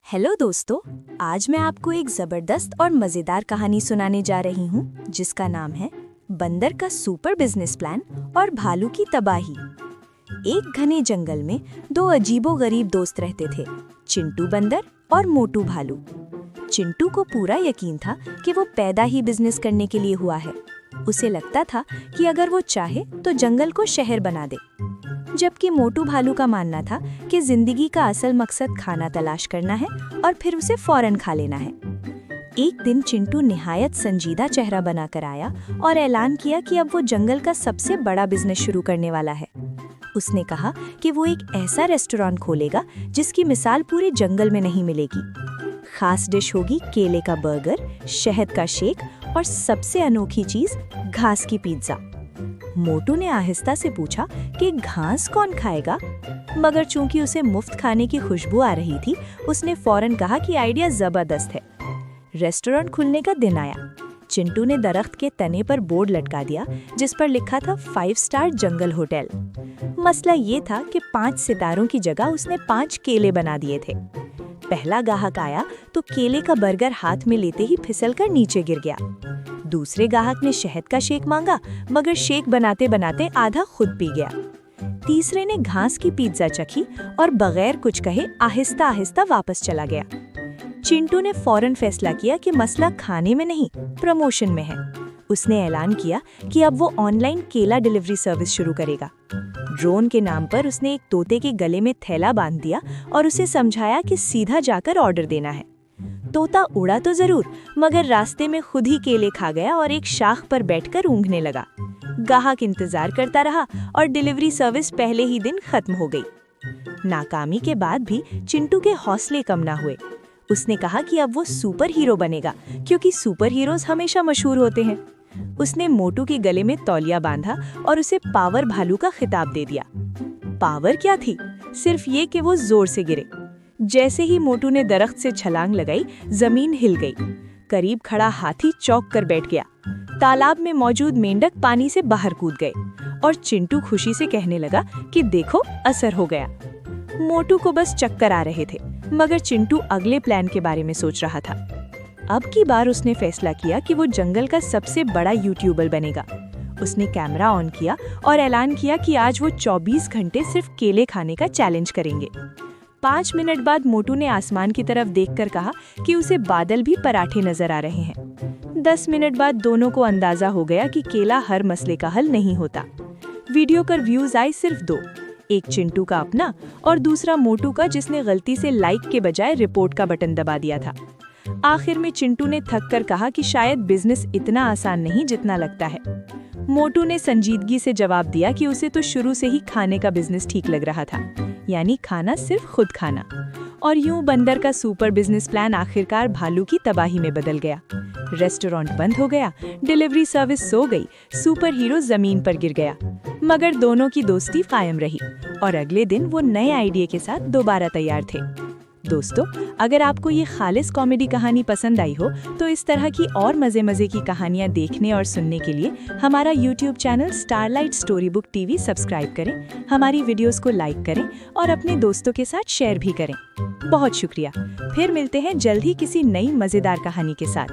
Hello दोस्तों, आज मैं आपको एक ज़बरदस्त और मज़ेदार कहानी सुनाने जा रही हूँ जिसका नाम है बंदर का सुपर बिजनेस प्लान और भालू की तबाही। एक घने जंगल में दो अजीबोगरीब दोस्त रहते थे, चिंटू बंदर और मोटू भालू। चिंटू को पूरा यकीन था कि वो पैदा ही बिजनेस करने के लिए हुआ है। उसे लगता था कि अगर वो चाहे तो जंगल को शहर बना दे, जबकि मोटू भालू का मानना था कि जिंदगी का असल मकसद खाना तलाश करना है और फिर उसे फौरन खा लेना है। एक दिन चिंटू निहायत संजीदा चेहरा बनाकर आया और ऐलान किया कि अब वो जंगल का सबसे बड़ा बिजनेस शुरू करने वाला है। उसने कहा कि वो एक ऐसा रेस्टोरेंट खोलेगा जिसकी मिसाल पूरे जंगल में नहीं मिलेगी। खास डिश होगी केले का बर्गर, शहद का शेक और सबसे अनोखी चीज घास की पिज्जा। मोटू ने आहिस्ता से पूछा कि घास कौन खाएगा, मगर चूंकि उसे मुफ्त खाने की खुशबू आ रही थी, उसने फौरन कहा कि आइडिया जबरदस्त है। रेस्टोरेंट खुलने का दिन आया। चिंटू ने दरख्त के तने पर बोर्ड लटका दिया जिस पर लिखा था 5 स्टार जंगल होटल। मसला ये था कि 5 सितारों की जगह उसने 5 केले बना दिए थे। पहला ग्राहक आया तो केले का बर्गर हाथ में लेते ही फिसलकर नीचे गिर गया। दूसरे ग्राहक ने शहद का शेक मांगा, मगर शेक बनाते बनाते आधा खुद पी गया। तीसरे ने घास की पिज्जा चखी और बगैर कुछ कहे आहिस्ता आहिस्ता वापस चला गया। चिंटू ने फौरन फैसला किया कि मसला खाने में नहीं, प्रमोशन में है। उसने ऐलान किया कि अब वो ऑनलाइन केला डिलीवरी सर्विस शुरू करेगा। ड्रोन के नाम पर उसने एक तोते के गले में थैला बांध दिया और उसे समझाया कि सीधा जाकर ऑर्डर देना है। तोता उड़ा तो जरूर, मगर रास्ते में खुद ही केले खा गया और एक शाख पर बैठकर ऊँघने लगा। ग्राहक इंतजार करता रहा और डिलीवरी सर्विस पहले ही दिन खत्म हो गई। नाकामी के बाद भी चिंटू के हौसले कम ना हुए। उसने कहा कि अब वो सुपर हीरो बनेगा, क्योंकि सुपर हीरोज हमेशा मशहूर होते हैं। उसने मोटू के गले में तौलिया बांधा और उसे पावर भालू का खिताब दे दिया। पावर क्या थी? सिर्फ ये कि वो जोर से गिरे। जैसे ही मोटू ने दरख्त से छलांग लगाई, जमीन हिल गई। करीब खड़ा हाथी चौंक कर बैठ गया। तालाब में मौजूद मेंढक पानी से बाहर कूद गए और चिंटू खुशी से कहने लगा कि देखो, असर हो गया। मोटू को बस चक्कर आ रहे थे, मगर चिंटू अगले प्लान के बारे में सोच रहा था। अब की बार उसने फैसला किया कि वो जंगल का सबसे बड़ा यूट्यूबर बनेगा। उसने कैमरा ऑन किया और ऐलान किया कि आज वो 24 घंटे सिर्फ केले खाने का चैलेंज करेंगे। 5 मिनट बाद मोटू ने आसमान की तरफ देखकर कहा कि उसे बादल भी पराठे नजर आ रहे हैं। 10 मिनट बाद दोनों को अंदाजा हो गया कि केला हर मसले का हल नहीं होता। वीडियो पर व्यूज आए सिर्फ 2, एक चिंटू का अपना और दूसरा मोटू का, जिसने गलती से लाइक के बजाय रिपोर्ट का बटन दबा दिया था। आखिर में चिंटू ने थक कर कहा कि शायद बिजनेस इतना आसान नहीं जितना लगता है। मोटू ने संजीदगी से जवाब दिया कि उसे तो शुरू से ही खाने का बिजनेस ठीक लग रहा था, यानी खाना सिर्फ खुद खाना। और यूं बंदर का सुपर बिजनेस प्लान आखिरकार भालू की तबाही में बदल गया। रेस्टोरेंट बंद हो गया, डिलीवरी सर्विस सो गई, सुपर हीरो जमीन पर गिर गया, मगर दोनों की दोस्ती कायम रही और अगले दिन वो नए आइडिया के साथ दोबारा तैयार थे। दोस्तों, अगर आपको ये खालिस कॉमेडी कहानी पसंद आई हो तो इस तरह की और मजे की कहानियाँ देखने और सुनने के लिए हमारा YouTube channel starlight story book TV subscribe करें, हमारी वीडियोस को लाइक करें और अपने दोस्तों के साथ शेयर भी करें। बहुत शुक्रिया। फिर मिलते हैं जल्द ही किसी नई मजेदार कहानी के साथ।